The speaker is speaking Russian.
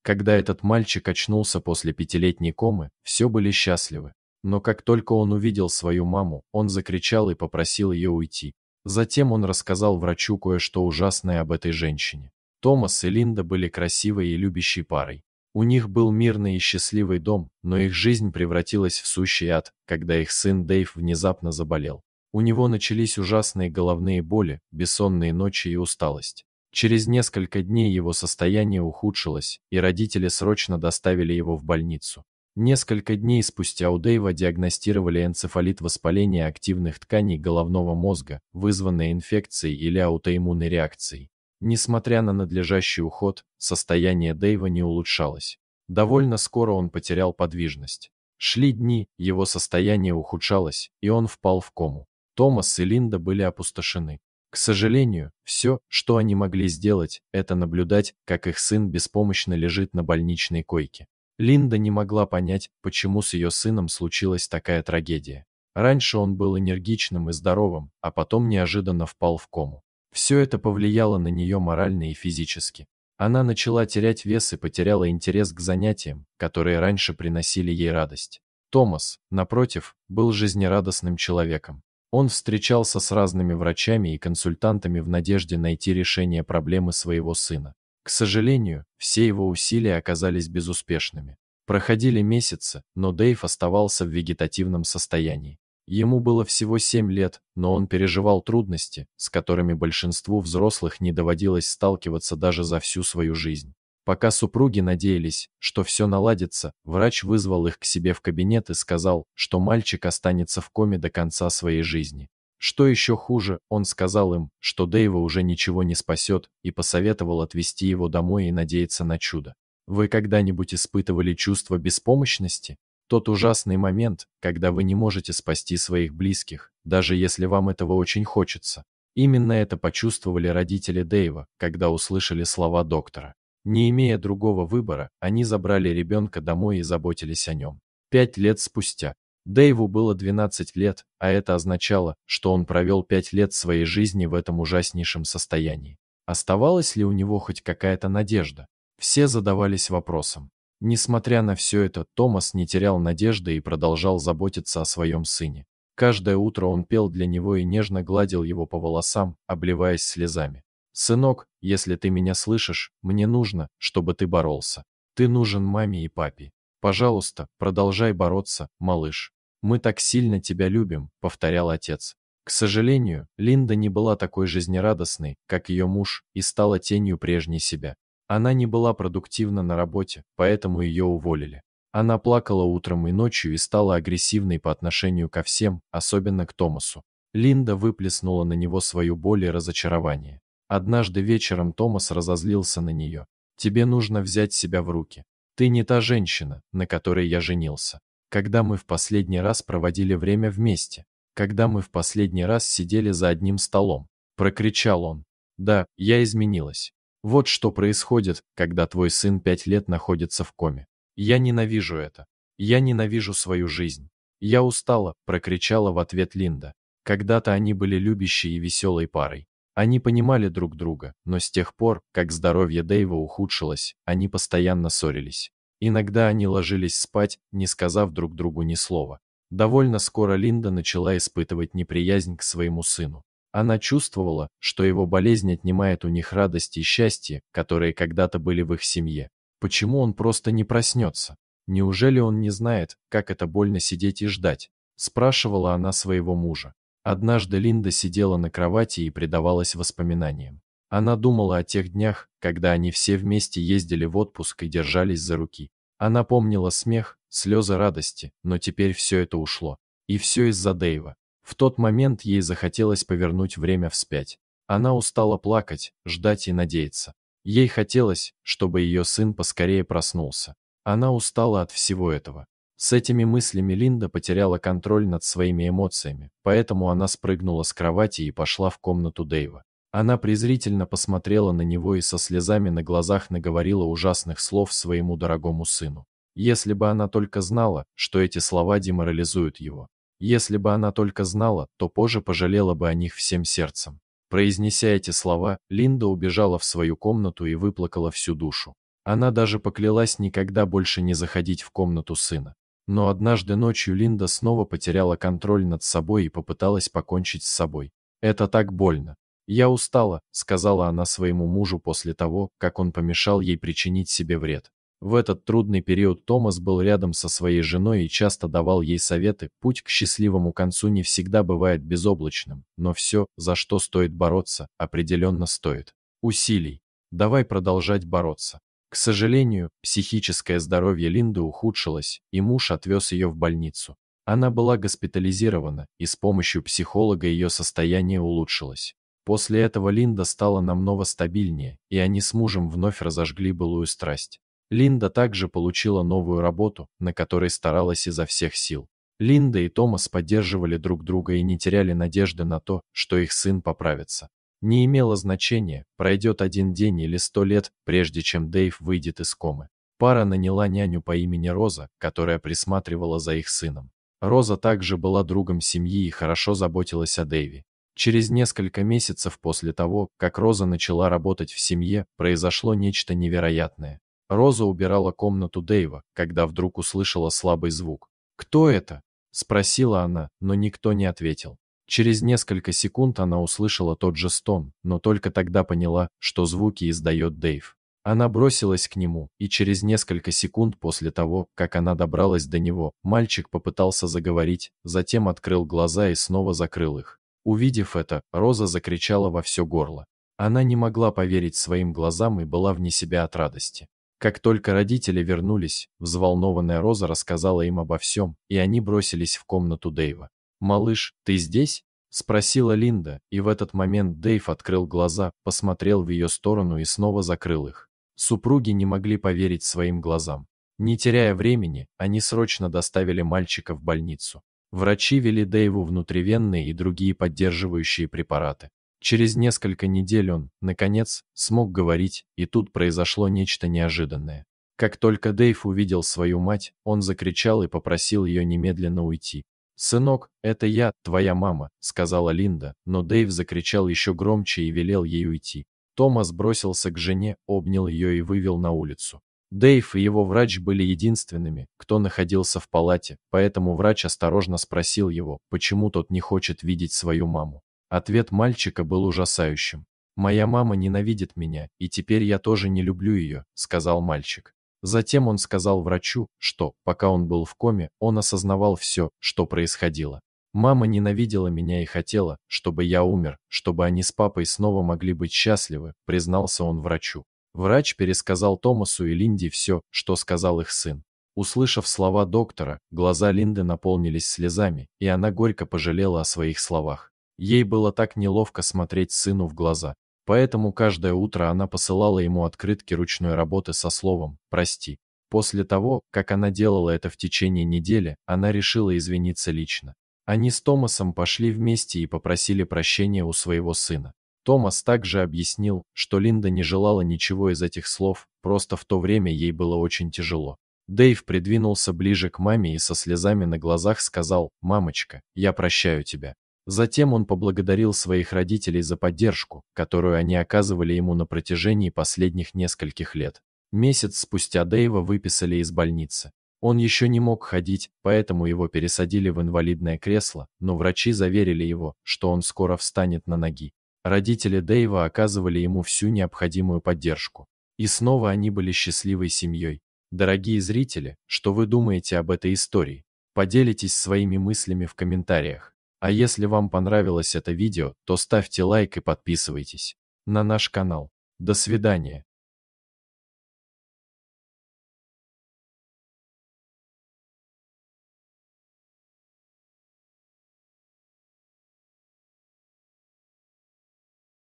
Когда этот мальчик очнулся после 5-летней комы, все были счастливы. Но как только он увидел свою маму, он закричал и попросил ее уйти. Затем он рассказал врачу кое-что ужасное об этой женщине. Томас и Линда были красивой и любящей парой. У них был мирный и счастливый дом, но их жизнь превратилась в сущий ад, когда их сын Дэйв внезапно заболел. У него начались ужасные головные боли, бессонные ночи и усталость. Через несколько дней его состояние ухудшилось, и родители срочно доставили его в больницу. Несколько дней спустя у Дэйва диагностировали энцефалит, воспаление активных тканей головного мозга, вызванное инфекцией или аутоиммунной реакцией. Несмотря на надлежащий уход, состояние Дэйва не улучшалось. Довольно скоро он потерял подвижность. Шли дни, его состояние ухудшалось, и он впал в кому. Томас и Линда были опустошены. К сожалению, все, что они могли сделать, это наблюдать, как их сын беспомощно лежит на больничной койке. Линда не могла понять, почему с ее сыном случилась такая трагедия. Раньше он был энергичным и здоровым, а потом неожиданно впал в кому. Все это повлияло на нее морально и физически. Она начала терять вес и потеряла интерес к занятиям, которые раньше приносили ей радость. Томас, напротив, был жизнерадостным человеком. Он встречался с разными врачами и консультантами в надежде найти решение проблемы своего сына. К сожалению, все его усилия оказались безуспешными. Проходили месяцы, но Дэйв оставался в вегетативном состоянии. Ему было всего 7 лет, но он переживал трудности, с которыми большинству взрослых не доводилось сталкиваться даже за всю свою жизнь. Пока супруги надеялись, что все наладится, врач вызвал их к себе в кабинет и сказал, что мальчик останется в коме до конца своей жизни. Что еще хуже, он сказал им, что Дэйва уже ничего не спасет, и посоветовал отвезти его домой и надеяться на чудо. Вы когда-нибудь испытывали чувство беспомощности? Тот ужасный момент, когда вы не можете спасти своих близких, даже если вам этого очень хочется. Именно это почувствовали родители Дэйва, когда услышали слова доктора. Не имея другого выбора, они забрали ребенка домой и заботились о нем. 5 лет спустя. Дэйву было 12 лет, а это означало, что он провел 5 лет своей жизни в этом ужаснейшем состоянии. Оставалась ли у него хоть какая-то надежда? Все задавались вопросом. Несмотря на все это, Томас не терял надежды и продолжал заботиться о своем сыне. Каждое утро он пел для него и нежно гладил его по волосам, обливаясь слезами. «Сынок, если ты меня слышишь, мне нужно, чтобы ты боролся. Ты нужен маме и папе. Пожалуйста, продолжай бороться, малыш. Мы так сильно тебя любим», — повторял отец. К сожалению, Линда не была такой жизнерадостной, как ее муж, и стала тенью прежней себя. Она не была продуктивна на работе, поэтому ее уволили. Она плакала утром и ночью и стала агрессивной по отношению ко всем, особенно к Томасу. Линда выплеснула на него свою боль и разочарование. Однажды вечером Томас разозлился на нее. «Тебе нужно взять себя в руки. Ты не та женщина, на которой я женился. Когда мы в последний раз проводили время вместе? Когда мы в последний раз сидели за одним столом?» – прокричал он. «Да, я изменилась. Вот что происходит, когда твой сын 5 лет находится в коме. Я ненавижу это. Я ненавижу свою жизнь. Я устала», – прокричала в ответ Линда. Когда-то они были любящей и веселой парой. Они понимали друг друга, но с тех пор, как здоровье Дэйва ухудшилось, они постоянно ссорились. Иногда они ложились спать, не сказав друг другу ни слова. Довольно скоро Линда начала испытывать неприязнь к своему сыну. Она чувствовала, что его болезнь отнимает у них радость и счастье, которые когда-то были в их семье. Почему он просто не проснется? Неужели он не знает, как это больно сидеть и ждать? Спрашивала она своего мужа. Однажды Линда сидела на кровати и предавалась воспоминаниям. Она думала о тех днях, когда они все вместе ездили в отпуск и держались за руки. Она помнила смех, слезы радости, но теперь все это ушло. И все из-за Дэйва. В тот момент ей захотелось повернуть время вспять. Она устала плакать, ждать и надеяться. Ей хотелось, чтобы ее сын поскорее проснулся. Она устала от всего этого. С этими мыслями Линда потеряла контроль над своими эмоциями, поэтому она спрыгнула с кровати и пошла в комнату Дэйва. Она презрительно посмотрела на него и со слезами на глазах наговорила ужасных слов своему дорогому сыну. Если бы она только знала, что эти слова деморализуют его. Если бы она только знала, то позже пожалела бы о них всем сердцем. Произнеся эти слова, Линда убежала в свою комнату и выплакала всю душу. Она даже поклялась никогда больше не заходить в комнату сына. Но однажды ночью Линда снова потеряла контроль над собой и попыталась покончить с собой. «Это так больно. Я устала», — сказала она своему мужу после того, как он помешал ей причинить себе вред. В этот трудный период Томас был рядом со своей женой и часто давал ей советы. Путь к счастливому концу не всегда бывает безоблачным, но все, за что стоит бороться, определенно стоит усилий. Давай продолжать бороться. К сожалению, психическое здоровье Линды ухудшилось, и муж отвез ее в больницу. Она была госпитализирована, и с помощью психолога ее состояние улучшилось. После этого Линда стала намного стабильнее, и они с мужем вновь разожгли былую страсть. Линда также получила новую работу, на которой старалась изо всех сил. Линда и Томас поддерживали друг друга и не теряли надежды на то, что их сын поправится. Не имело значения, пройдет 1 день или 100 лет, прежде чем Дэйв выйдет из комы. Пара наняла няню по имени Роза, которая присматривала за их сыном. Роза также была другом семьи и хорошо заботилась о Дэйве. Через несколько месяцев после того, как Роза начала работать в семье, произошло нечто невероятное. Роза убирала комнату Дэйва, когда вдруг услышала слабый звук. «Кто это?» – спросила она, но никто не ответил. Через несколько секунд она услышала тот же стон, но только тогда поняла, что звуки издает Дэйв. Она бросилась к нему, и через несколько секунд после того, как она добралась до него, мальчик попытался заговорить, затем открыл глаза и снова закрыл их. Увидев это, Роза закричала во все горло. Она не могла поверить своим глазам и была вне себя от радости. Как только родители вернулись, взволнованная Роза рассказала им обо всем, и они бросились в комнату Дэйва. «Малыш, ты здесь?» – спросила Линда, и в этот момент Дэйв открыл глаза, посмотрел в ее сторону и снова закрыл их. Супруги не могли поверить своим глазам. Не теряя времени, они срочно доставили мальчика в больницу. Врачи ввели Дэйву внутривенные и другие поддерживающие препараты. Через несколько недель он, наконец, смог говорить, и тут произошло нечто неожиданное. Как только Дэйв увидел свою мать, он закричал и попросил ее немедленно уйти. «Сынок, это я, твоя мама», — сказала Линда, но Дэйв закричал еще громче и велел ей уйти. Томас бросился к жене, обнял ее и вывел на улицу. Дэйв и его врач были единственными, кто находился в палате, поэтому врач осторожно спросил его, почему тот не хочет видеть свою маму. Ответ мальчика был ужасающим. «Моя мама ненавидит меня, и теперь я тоже не люблю ее», — сказал мальчик. Затем он сказал врачу, что, пока он был в коме, он осознавал все, что происходило. «Мама ненавидела меня и хотела, чтобы я умер, чтобы они с папой снова могли быть счастливы», — признался он врачу. Врач пересказал Томасу и Линде все, что сказал их сын. Услышав слова доктора, глаза Линды наполнились слезами, и она горько пожалела о своих словах. Ей было так неловко смотреть сыну в глаза. Поэтому каждое утро она посылала ему открытки ручной работы со словом «прости». После того, как она делала это в течение недели, она решила извиниться лично. Они с Томасом пошли вместе и попросили прощения у своего сына. Томас также объяснил, что Линда не желала ничего из этих слов, просто в то время ей было очень тяжело. Дэйв придвинулся ближе к маме и со слезами на глазах сказал: «Мамочка, я прощаю тебя». Затем он поблагодарил своих родителей за поддержку, которую они оказывали ему на протяжении последних нескольких лет. Месяц спустя Дэйва выписали из больницы. Он еще не мог ходить, поэтому его пересадили в инвалидное кресло, но врачи заверили его, что он скоро встанет на ноги. Родители Дэйва оказывали ему всю необходимую поддержку. И снова они были счастливой семьей. Дорогие зрители, что вы думаете об этой истории? Поделитесь своими мыслями в комментариях. А если вам понравилось это видео, то ставьте лайк и подписывайтесь на наш канал. До свидания.